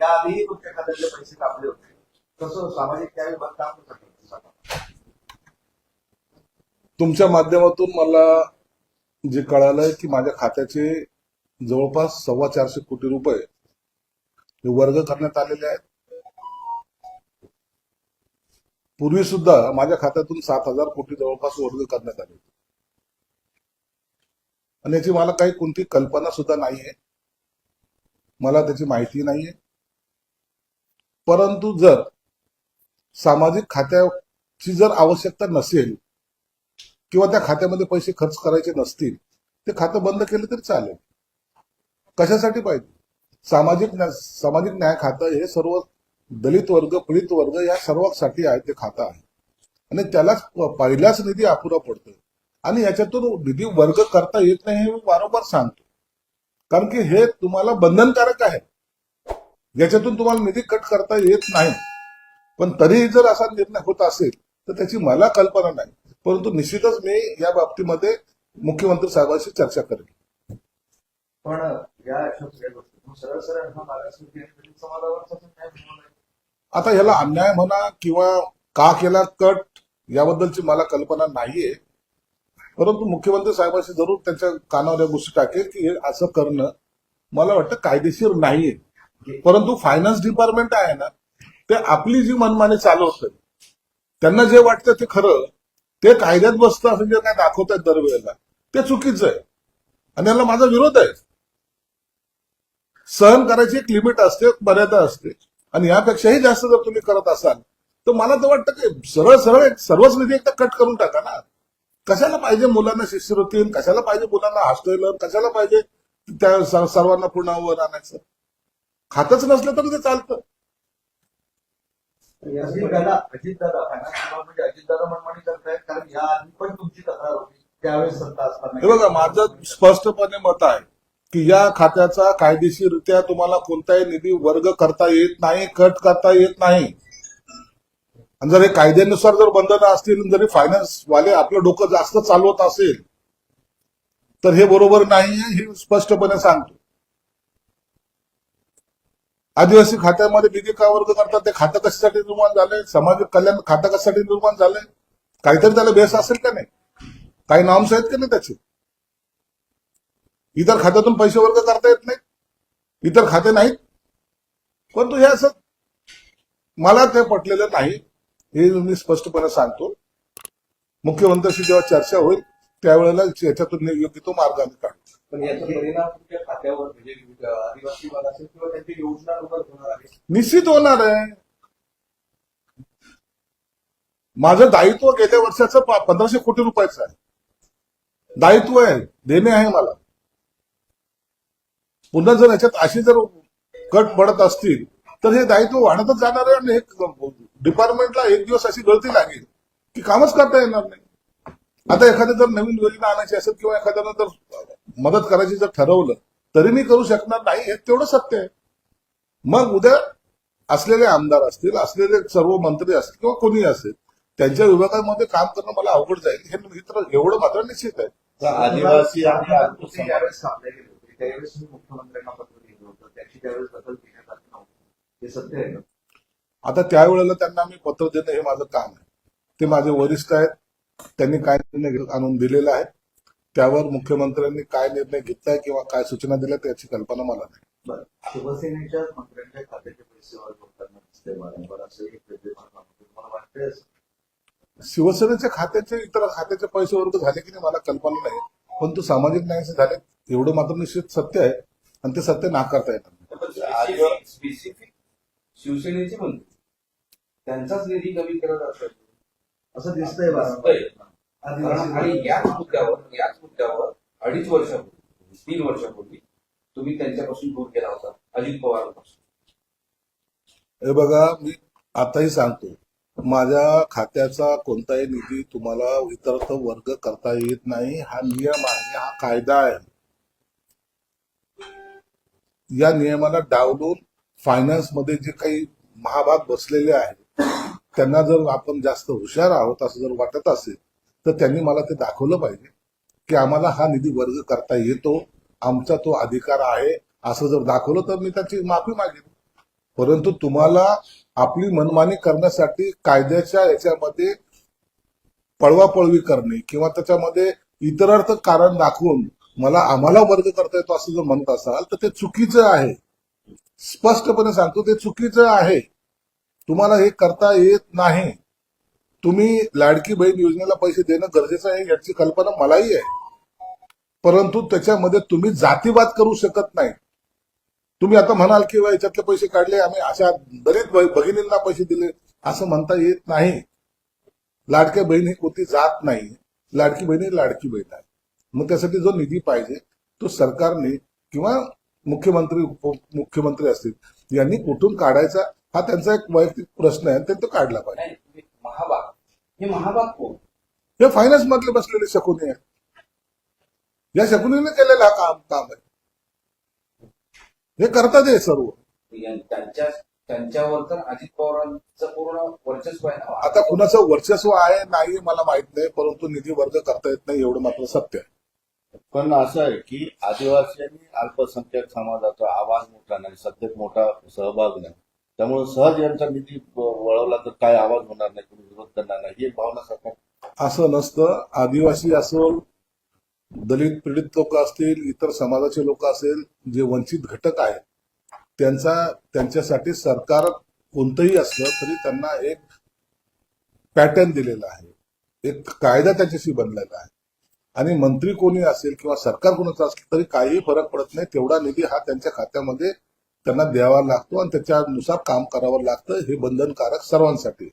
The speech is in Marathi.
त्याआधीही तुमच्या खात्यातले पैसे कापले होते, तसं सामाजिक न्याय विभाग काम करतो. तुमच्या माध्यमातून मला जे कळालंय की माझ्या खात्याचे जवळपास 425 कोटी रुपये हे वर्ग करण्यात आलेले आहेत. पूर्वी सुद्धा माझ्या खात्यातून 7,000 कोटी जवळपास वर्ग करण्यात आले होते आणि याची मला काही कोणती कल्पना सुद्धा नाहीये, मला त्याची माहिती नाहीये. परंतु जर सामाजिक खात्याची जर आवश्यकता नसेल किंवा त्या खात्यामध्ये पैसे खर्च करायचे नसतील, ते खातं बंद केलं तरी चालेल. कशासाठी पाहिजे? सामाजिक न्याय खातं हे सर्व दलित वर्ग, पीडित वर्ग या सर्वांसाठी आहे ते खातं आहे आणि त्यालाच पहिलाच निधी अपुरा पडतोय आणि याच्यातून निधी वर्ग करता येत नाही हे मी वारंवार सांगतो, कारण की हे तुम्हाला बंधनकारक आहे. याच्यातून तुम्हाला निधी कट करता येत नाही, पण तरीही जर असा निर्णय होत असेल तर त्याची मला कल्पना नाही. परंतु निश्चितच मी या बाबतीमध्ये मुख्यमंत्री साहेबांशी चर्चा करेन. पण या अशा सगळ्या गोष्टी सरळ सरळ हा मागासवर्गीय आणि समाजावरचा न्याय मिळवला आहे. आता ह्याला अन्याय म्हणा किंवा का केला कट याबद्दलची मला कल्पना नाहीये, परंतु मुख्यमंत्री साहेबांशी जरूर त्यांच्या कानावर या गोष्टी टाकेल की हे असं करणं मला वाटतं कायदेशीर नाहीये. परंतु फायनान्स डिपार्टमेंट आहे ना, ते आपली जी मनमानी चालवतं, त्यांना जे वाटतं ते खरं, ते कायद्यात बसतं असं जे काय दाखवतात दरवेळेला, ते चुकीचं आहे आणि याला माझा विरोध आहे. सहन करायची एक लिमिट असते, मर्यादा असते आणि यापेक्षाही जास्त जर तुम्ही करत असाल तर मला तर वाटतं की सरळ सरळ सर्वच निधी एकदा कट करून टाका ना. कशाला पाहिजे मुलांना शिष्यवृत्ती, कशाला पाहिजे मुलांना हॉस्टेल, कशाला पाहिजे त्या सर्वांना पुन्हा आणायचं? खातच नसलं तर ते चालतं. अजितदादा म्हणजे अजितदादा मनमानी करतायत, कारण या आधी पण तुमची तक्रार होती त्यावेळेस सत्ता असताना. हे बघा, माझं स्पष्टपणे मत आहे की या खात्याचा कायदेशीररित्या तुम्हाला कोणताही निधी वर्ग करता येत नाही, कट करता येत नाही. आणि जर हे कायद्यानुसार जर बंधनं असतील, जरी फायनान्स वाले आपलं डोकं जास्त चालवत असेल तर हे बरोबर नाही हे स्पष्टपणे सांगतो. आदिवासी खात्यामध्ये निधी का वर्ग करतात? ते खातं कशासाठी निर्माण झालंय? सामाजिक कल्याण खातं कशासाठी निर्माण झालंय? काहीतरी त्याला बेस असेल का नाही? काही नॉर्म्स आहेत का नाही त्याचे? इतर खात्यातून पैसे वर्ग करता येत नाहीत, इतर खाते नाहीत. परंतु हे असं मला ते पटलेलं नाही, हे मी स्पष्टपणे सांगतो. मुख्यमंत्र्यांशी जेव्हा चर्चा होईल त्यावेळेला याच्यातून योग्य तो मार्ग आम्ही काढू. पण याचा परिणाम तुमच्या खात्यावर म्हणजे आदिवासी भाग असेल किंवा त्यांची योजना होणार आहे? निश्चित होणार आहे. माझं दायित्व गेल्या वर्षाचं 1,500 कोटी रुपयाचं आहे, दायित्व आहे, देणे आहे मला. पुन्हा जर याच्यात अशी जर कट पडत असतील तर हे दायित्व वाढतच जाणार आहे आणि डिपार्टमेंटला एक दिवस अशी गळती लागेल की कामच करता येणार नाही. आता एखाद्या जर नवीन योजना आणायची असेल किंवा एखाद्यानं जर मदत करायची जर ठरवलं तरी मी करू शकणार नाही, हे तेवढं सत्य आहे. मग उद्या असलेले आमदार असतील, असलेले सर्व मंत्री असतील किंवा कोणी असेल, त्यांच्या विभागामध्ये काम करणं मला अवघड जाईल, हे एवढं मात्र निश्चित आहे. आदिवासी आणि ज्यावेळेस कापले गेले होते त्यावेळेस मी मुख्यमंत्र्यांना पत्र लिहिलं होतं, त्याची त्यावेळेस दखल घेण्यात आली नव्हती, हे सत्य आहे ना? आता त्यावेळेला त्यांना मी पत्र देणं हे माझं काम आहे. ते माझे वरिष्ठ आहेत, त्यांनी काय निर्णय आणून दिलेला आहे त्यावर मुख्यमंत्र्यांनी काय निर्णय घेतलाय किंवा काय सूचना दिल्या त्याची कल्पना मला नाही. बरं, शिवसेनेच्या मंत्र्यांच्या खात्याचे पैसे वर्ग होताना दिसते मला, असं एक तुम्हाला वाटतंय? शिवसेनेच्या खात्याचे इतर खात्याचे पैसे वर्ग झाले की नाही मला कल्पना नाही, पण तो सामाजिक न्यायाचे झाले एवढं मात्र निश्चित सत्य आहे आणि ते सत्य नाकारता येणार. स्पेसिफिक शिवसेनेचे मंत्री त्यांचाच निधी कमी करत असतात असं दिसतंय. आणि याच मुद्द्यावर 2.5 वर्षापूर्वी 3 वर्षापूर्वी तुम्ही त्यांच्यापासून दूर केला होता, अजित पवारांपासून. हे बघा, मी आताही सांगतो, माझ्या खात्याचा कोणताही निधी तुम्हाला इतरत्र वर्ग करता येत नाही. हा नियम आहे, हा कायदा आहे. या नियमाला डावलून फायनान्समध्ये जे काही महाभाग बसलेले आहेत त्यांना जर आपण जास्त हुशार आहोत असं जर वाटत असेल तर त्यांनी मला ते दाखवलं पाहिजे की आम्हाला हा निधी वर्ग करता येतो, आमचा तो अधिकार आहे, असं जर दाखवलं तर मी त्याची माफी मागेन. परंतु तुम्हाला आपली मनमानी करण्यासाठी कायद्याच्या याच्यामध्ये पळवापळवी करणे किंवा त्याच्यामध्ये इतरार्थ कारण दाखवून आम्हाला वर्ग करता येतो असं जर म्हणत असाल तर ते चुकीचं आहे. स्पष्टपणे सांगतो ते चुकीचं आहे. तुम्हाला हे करता येत नाही. तुम्ही लाडकी बहीण योजनेला पैसे देणं गरजेचं आहे याची कल्पना मलाही आहे, परंतु त्याच्यामध्ये तुम्ही जातीवाद करू शकत नाही. तुम्ही आता म्हणाल की याच्यातले पैसे काढले, आम्ही अशा बरेच भगिनींना पैसे दिले, असं म्हणता येत नाही. लाडक्या बहीण ही कोणती जात नाही. लाडकी बहीण ही लाडकी बहीण आहे. मग त्यासाठी जो निधी पाहिजे तो सरकारने किंवा मुख्यमंत्री उपमुख्यमंत्री असतील यांनी कुठून काढायचा हा त्यांचा एक वैयक्तिक प्रश्न आहे, ते तो काढला पाहिजे. नाही, तुम्ही महाबाग हे महाबाग कोण? हे फायनान्स मधले बसलेले शकुनी आहे. या शकुनीने केलेलं हा काम आहे. हे करतात हे सर्व. त्यांच्यावर तर अजित पवारांचं पूर्ण वर्चस्व आहे ना. आता कुणाचं वर्चस्व आहे नाही मला माहित नाही, परंतु निधी वर्ग करता येत नाही एवढं मात्र सत्य आहे. पण असं आहे की आदिवासी आणि अल्पसंख्याक समाजाचा आवाज मोठा नाही, सत्तेत मोठा सहभाग नाही, त्यामुळे सहज यांचा निधी वळवला तर काय आवाज होणार नाही, कोणी विरोध करणार नाही, ही एक भावना सरकार. असं नसतं. आदिवासी असो, दलित पीडित लोक असतील, इतर समाजाचे लोक असेल, जे वंचित घटक आहेत त्यांच्यासाठी सरकार कोणतंही असलं तरी त्यांना एक पॅटर्न दिलेला आहे, एक कायदा त्यांच्याशी बनलेला आहे. आणि मंत्री कोणी असेल किंवा सरकार कोणाचं असेल तरी काही फरक पडत नाही. तेवढा निधी हा त्यांच्या खात्यामध्ये त्यांना द्यावा लागतो आणि त्याच्यानुसार काम करावं लागतं. हे बंधनकारक सर्वांसाठी.